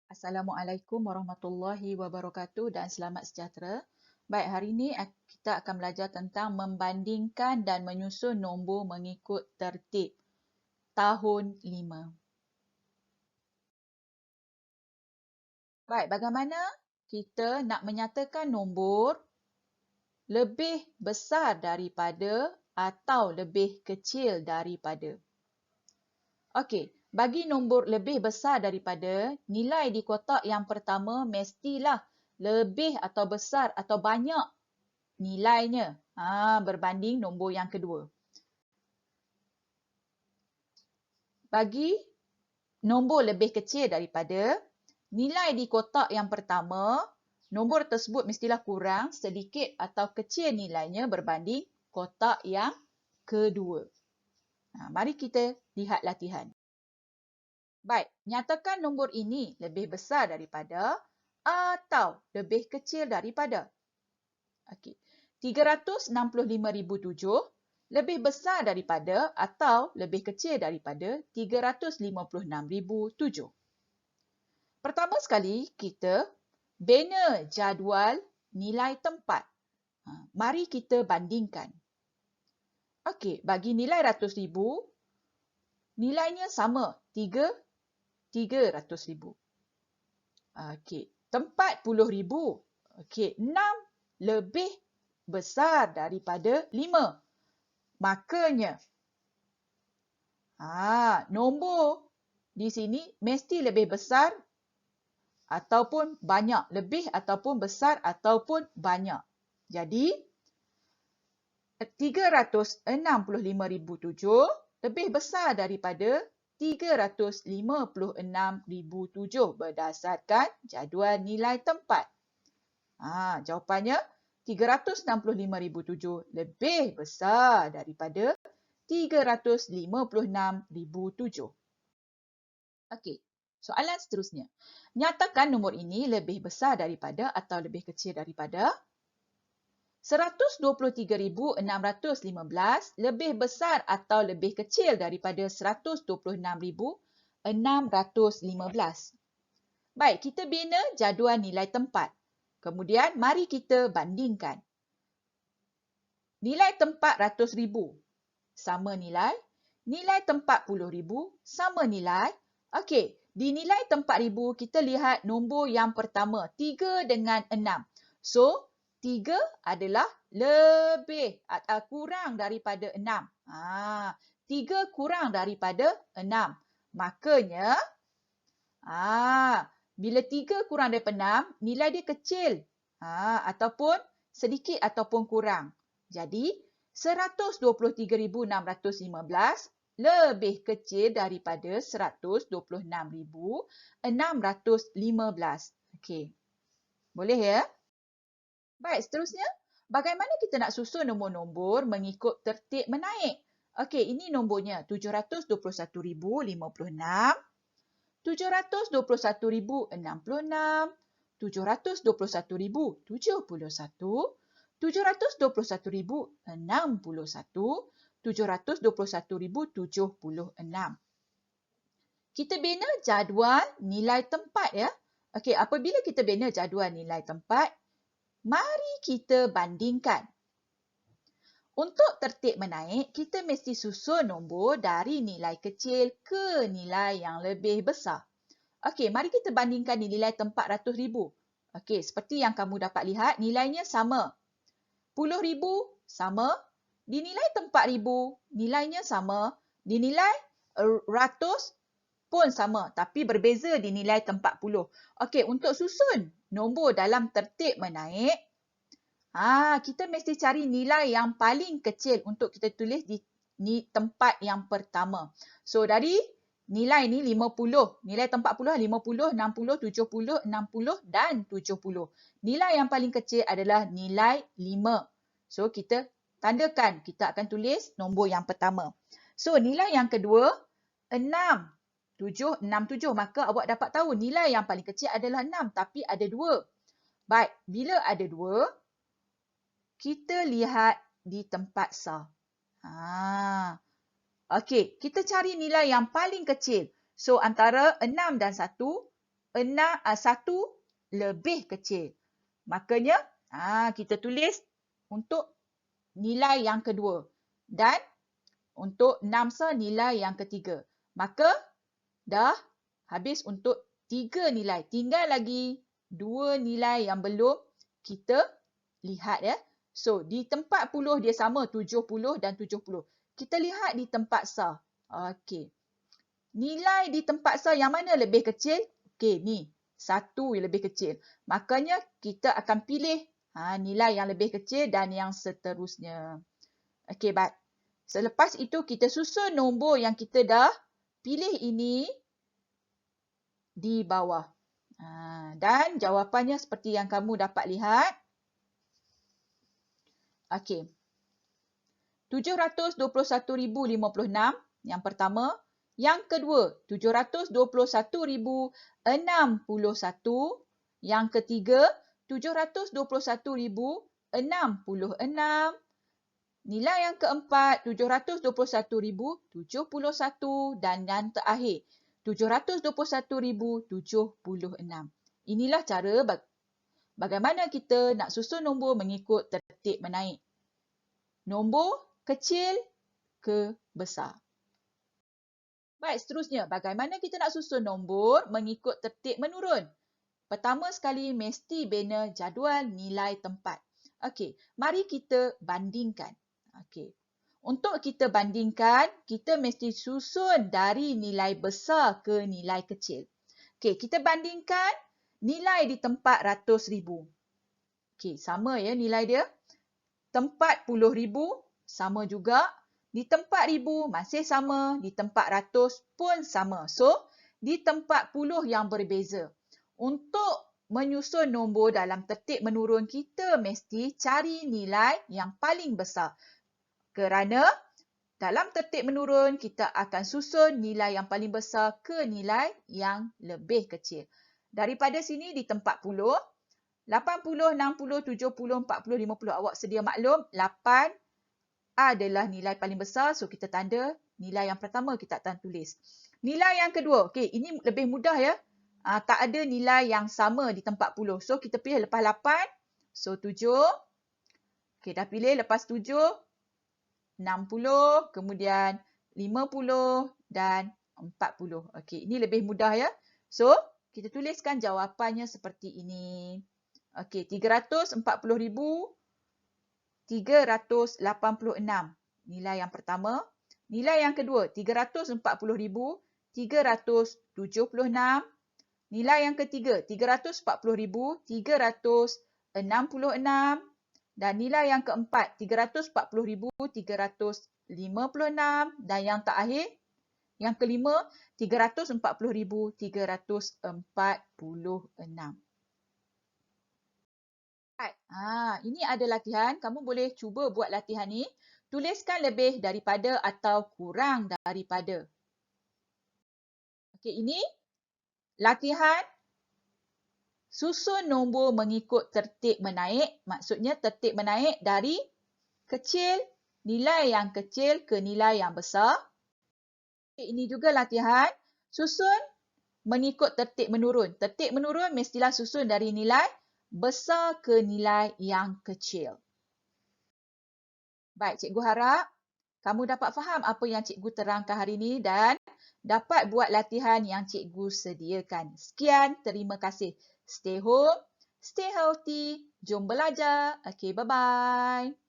Assalamualaikum warahmatullahi wabarakatuh dan selamat sejahtera. Baik, hari ini kita akan belajar tentang membandingkan dan menyusun nombor mengikut tertib tahun 5. Baik, bagaimana kita nak menyatakan nombor lebih besar daripada atau lebih kecil daripada? Okey, bagi nombor lebih besar daripada, nilai di kotak yang pertama mestilah lebih atau besar atau banyak nilainya berbanding nombor yang kedua. Bagi nombor lebih kecil daripada, nilai di kotak yang pertama, nombor tersebut mestilah kurang sedikit atau kecil nilainya berbanding kotak yang kedua. Mari kita lihat latihan. Baik, nyatakan nombor ini lebih besar daripada atau lebih kecil daripada. Okey. 365,007 lebih besar daripada atau lebih kecil daripada 356,007. Pertama sekali, kita bina jadual nilai tempat. Mari kita bandingkan. Okey, bagi nilai ratus ribu, nilainya sama, 300,000. Okey, tempat puluh ribu. Okey, 6 lebih besar daripada 5. Makanya, nombor di sini mesti lebih besar ataupun banyak. Lebih ataupun besar ataupun banyak. Jadi, 365,007 lebih besar daripada 356,007 berdasarkan jadual nilai tempat. Jawapannya 365,007 lebih besar daripada 356,007. Okey, soalan seterusnya. Nyatakan nombor ini lebih besar daripada atau lebih kecil daripada 123,615 lebih besar atau lebih kecil daripada 126,615. Baik, kita bina jadual nilai tempat. Kemudian, mari kita bandingkan. Nilai tempat 100,000 sama nilai. Nilai tempat 10,000 sama nilai. Okey, di nilai tempat 1,000 kita lihat nombor yang pertama, 3 dengan 6. So, 3 adalah lebih atau kurang daripada 6. 3 kurang daripada 6. Makanya, bila 3 kurang daripada 6, nilai dia kecil. Ataupun sedikit ataupun kurang. Jadi, 123,615 lebih kecil daripada 126,615. Okey. Boleh ya? Baik, seterusnya. Bagaimana kita nak susun nombor-nombor mengikut tertib menaik? Okey, ini nombornya. 721,056, 721,066, 721,071, 721,061, 721,076. Kita bina jadual nilai tempat ya. Okey, apabila kita bina jadual nilai tempat, mari kita bandingkan. Untuk tertib menaik, kita mesti susun nombor dari nilai kecil ke nilai yang lebih besar. Okey, mari kita bandingkan nilai tempat 100,000. Okey, seperti yang kamu dapat lihat, nilainya sama. 10,000 sama. Di nilai tempat 1,000, nilainya sama. Di nilai 100 pun sama. Tapi berbeza di nilai tempat 10. Okey, untuk susun nombor dalam tertib menaik, kita mesti cari nilai yang paling kecil untuk kita tulis di tempat yang pertama. So, dari nilai ni 50. Nilai tempat 10 50, 60, 70, 60 dan 70. Nilai yang paling kecil adalah nilai 5. So, kita tandakan. Kita akan tulis nombor yang pertama. So, nilai yang kedua, 6. 7, 6, 7. Maka awak dapat tahu nilai yang paling kecil adalah 6. Tapi ada 2. Baik, bila ada 2, kita lihat di tempat sah. Okey, kita cari nilai yang paling kecil. So, antara 6 dan 1, 1 lebih kecil. Makanya kita tulis untuk nilai yang kedua. Dan untuk 6 nilai yang ketiga. Maka dah habis untuk 3 nilai. Tinggal lagi 2 nilai yang belum kita lihat ya. So, di tempat puluh dia sama 70 dan 70. Kita lihat di tempat sah. Okey. Nilai di tempat sah yang mana lebih kecil? Okey, ni. 1 yang lebih kecil. Makanya kita akan pilih nilai yang lebih kecil dan yang seterusnya. Okey, baik. Selepas itu kita susun nombor yang kita dah pilih ini di bawah. Dan jawapannya seperti yang kamu dapat lihat. Okey. 721,056 yang pertama. Yang kedua, 721,061. Yang ketiga, 721,066. Nilai yang keempat, 721,071 dan yang terakhir, 721,076. Inilah cara bagaimana kita nak susun nombor mengikut tertib menaik. Nombor kecil ke besar. Baik, seterusnya, bagaimana kita nak susun nombor mengikut tertib menurun? Pertama sekali, mesti bina jadual nilai tempat. Okey, mari kita bandingkan. Okey. Untuk kita bandingkan, kita mesti susun dari nilai besar ke nilai kecil. Okey, kita bandingkan nilai di tempat ratus ribu. Okey, sama ya nilai dia. Tempat puluh ribu, sama juga. Di tempat ribu, masih sama. Di tempat ratus pun sama. So, di tempat puluh yang berbeza. Untuk menyusun nombor dalam tertib menurun, kita mesti cari nilai yang paling besar. Kerana dalam tertib menurun, kita akan susun nilai yang paling besar ke nilai yang lebih kecil. Daripada sini di tempat puluh, 80, 60, 70, 40, 50. Awak sedia maklum, 8 adalah nilai paling besar. So, kita tanda nilai yang pertama kita akan tulis. Nilai yang kedua. Okey, ini lebih mudah ya. Tak ada nilai yang sama di tempat puluh. So, kita pilih lepas 8. So, 7. Okey, dah pilih lepas 7. 60, kemudian 50 dan 40. Okey, ini lebih mudah ya. So, kita tuliskan jawapannya seperti ini. Okey, 340,386. Nilai yang pertama. Nilai yang kedua, 340,376. Nilai yang ketiga, 340,366. Dan nilai yang keempat, 340,356. Dan yang terakhir, yang kelima, 340,346. Ini ada latihan. Kamu boleh cuba buat latihan ni. Tuliskan lebih daripada atau kurang daripada. Okey, ini latihan susun nombor mengikut tertib menaik. Maksudnya tertib menaik dari kecil, nilai yang kecil ke nilai yang besar. Okey, ini juga latihan susun mengikut tertib menurun. Tertib menurun mestilah susun dari nilai besar ke nilai yang kecil. Baik, cikgu harap kamu dapat faham apa yang cikgu terangkan hari ini dan dapat buat latihan yang cikgu sediakan. Sekian, terima kasih. Stay home, stay healthy. Jom belajar. Okay, bye-bye.